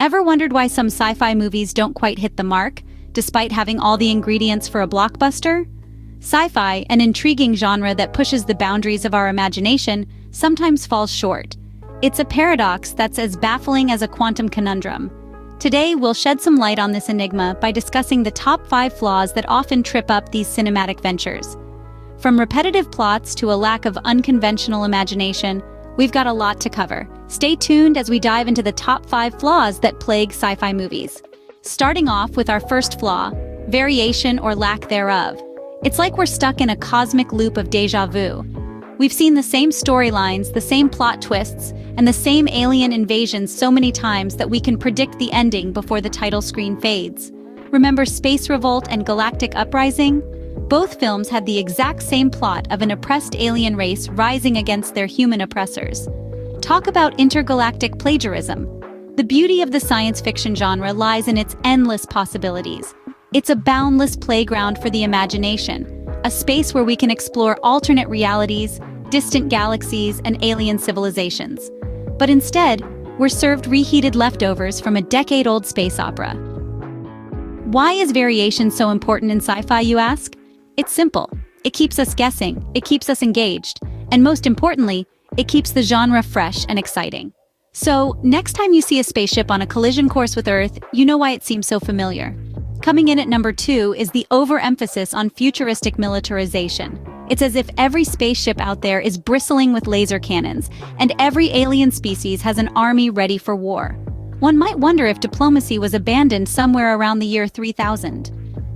Ever wondered why some sci-fi movies don't quite hit the mark, despite having all the ingredients for a blockbuster? Sci-fi, an intriguing genre that pushes the boundaries of our imagination, sometimes falls short. It's a paradox that's as baffling as a quantum conundrum. Today, we'll shed some light on this enigma by discussing the top 5 flaws that often trip up these cinematic ventures. From repetitive plots to a lack of unconventional imagination, we've got a lot to cover. Stay tuned as we dive into the top 5 flaws that plague sci-fi movies. Starting off with our first flaw, variation or lack thereof. It's like we're stuck in a cosmic loop of déjà vu. We've seen the same storylines, the same plot twists, and the same alien invasions so many times that we can predict the ending before the title screen fades. Remember Space Revolt and Galactic Uprising? Both films had the exact same plot of an oppressed alien race rising against their human oppressors. Talk about intergalactic plagiarism. The beauty of the science fiction genre lies in its endless possibilities. It's a boundless playground for the imagination, a space where we can explore alternate realities, distant galaxies, and alien civilizations. But instead, we're served reheated leftovers from a decade-old space opera. Why is variation so important in sci-fi, you ask? It's simple. It keeps us guessing, it keeps us engaged, and most importantly, it keeps the genre fresh and exciting. So, next time you see a spaceship on a collision course with Earth, you know why it seems so familiar. Coming in at number 2 is the overemphasis on futuristic militarization. It's as if every spaceship out there is bristling with laser cannons, and every alien species has an army ready for war. One might wonder if diplomacy was abandoned somewhere around the year 3000.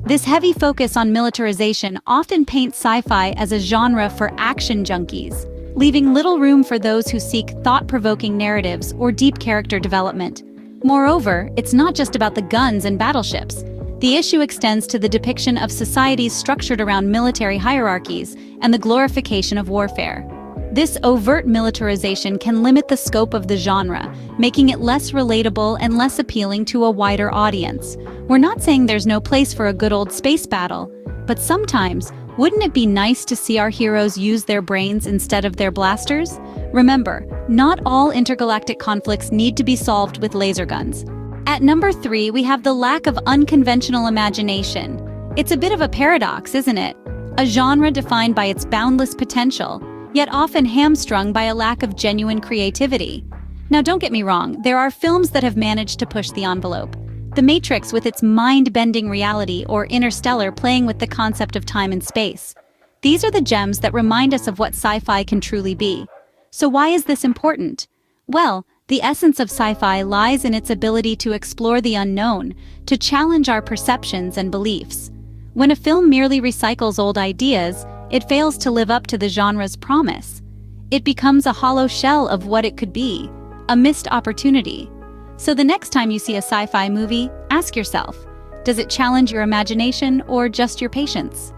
This heavy focus on militarization often paints sci-fi as a genre for action junkies, leaving little room for those who seek thought-provoking narratives or deep character development. Moreover, it's not just about the guns and battleships. The issue extends to the depiction of societies structured around military hierarchies and the glorification of warfare. This overt militarization can limit the scope of the genre, making it less relatable and less appealing to a wider audience. We're not saying there's no place for a good old space battle, but sometimes, wouldn't it be nice to see our heroes use their brains instead of their blasters? Remember, not all intergalactic conflicts need to be solved with laser guns. At number 3, we have the lack of unconventional imagination. It's a bit of a paradox, isn't it? A genre defined by its boundless potential, yet often hamstrung by a lack of genuine creativity. Now don't get me wrong, there are films that have managed to push the envelope. The Matrix with its mind-bending reality, or Interstellar playing with the concept of time and space. These are the gems that remind us of what sci-fi can truly be. So why is this important? Well, the essence of sci-fi lies in its ability to explore the unknown, to challenge our perceptions and beliefs. When a film merely recycles old ideas, it fails to live up to the genre's promise. It becomes a hollow shell of what it could be, a missed opportunity. So the next time you see a sci-fi movie, ask yourself, does it challenge your imagination or just your patience?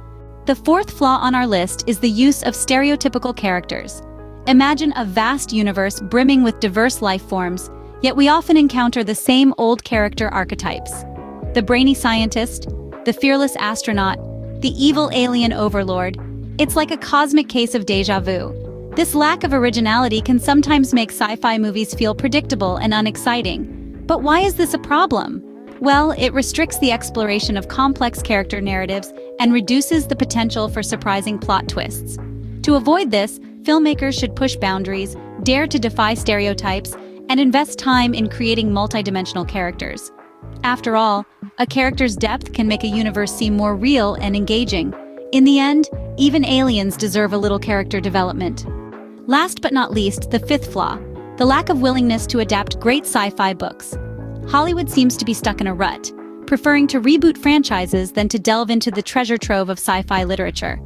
The 4th flaw on our list is the use of stereotypical characters. Imagine a vast universe brimming with diverse life forms, yet we often encounter the same old character archetypes. The brainy scientist, the fearless astronaut, the evil alien overlord. It's like a cosmic case of déjà vu. This lack of originality can sometimes make sci-fi movies feel predictable and unexciting. But why is this a problem? Well, it restricts the exploration of complex character narratives and reduces the potential for surprising plot twists. To avoid this, filmmakers should push boundaries, dare to defy stereotypes, and invest time in creating multidimensional characters. After all, a character's depth can make a universe seem more real and engaging. In the end, even aliens deserve a little character development. Last but not least, the 5th flaw, the lack of willingness to adapt great sci-fi books. Hollywood seems to be stuck in a rut, preferring to reboot franchises than to delve into the treasure trove of sci-fi literature.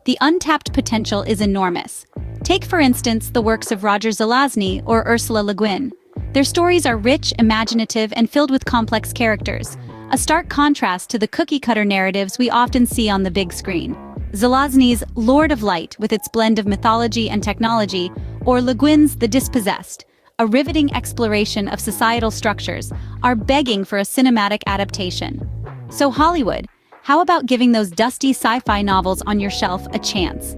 The untapped potential is enormous. Take, for instance, the works of Roger Zelazny or Ursula Le Guin. Their stories are rich, imaginative, and filled with complex characters, a stark contrast to the cookie-cutter narratives we often see on the big screen. Zelazny's Lord of Light, with its blend of mythology and technology, or Le Guin's The Dispossessed, a riveting exploration of societal structures, are begging for a cinematic adaptation. So Hollywood, how about giving those dusty sci-fi novels on your shelf a chance?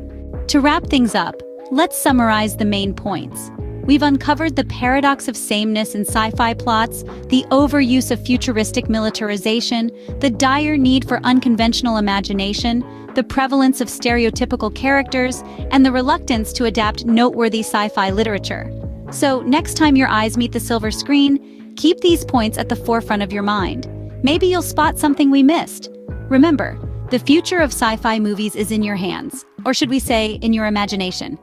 To wrap things up, let's summarize the main points. We've uncovered the paradox of sameness in sci-fi plots, the overuse of futuristic militarization, the dire need for unconventional imagination, the prevalence of stereotypical characters, and the reluctance to adapt noteworthy sci-fi literature. So, next time your eyes meet the silver screen, keep these points at the forefront of your mind. Maybe you'll spot something we missed. Remember, the future of sci-fi movies is in your hands, or should we say, in your imagination.